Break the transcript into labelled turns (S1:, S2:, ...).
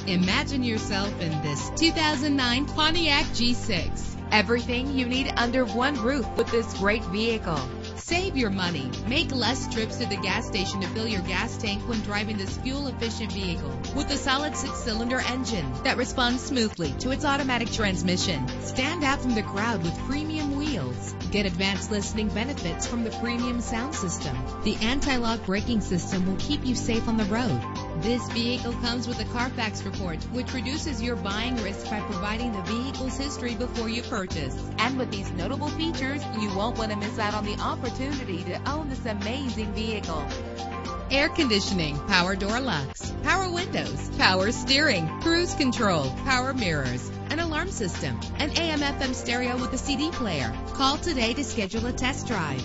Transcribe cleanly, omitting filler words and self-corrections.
S1: Imagine yourself in this 2009 Pontiac G6. Everything you need under one roof with this great vehicle. Save your money. Make less trips to the gas station to fill your gas tank when driving this fuel-efficient vehicle. With a solid 6-cylinder engine that responds smoothly to its automatic transmission. Stand out from the crowd with premium wheels. Get advanced listening benefits from the premium sound system. The anti-lock braking system will keep you safe on the road. This vehicle comes with a Carfax report, which reduces your buying risk by providing the vehicle's history before you purchase. And with these notable features, you won't want to miss out on the opportunity to own this amazing vehicle. Air conditioning, power door locks, power windows, power steering, cruise control, power mirrors, an alarm system, an AM/FM stereo with a CD player. Call today to schedule a test drive.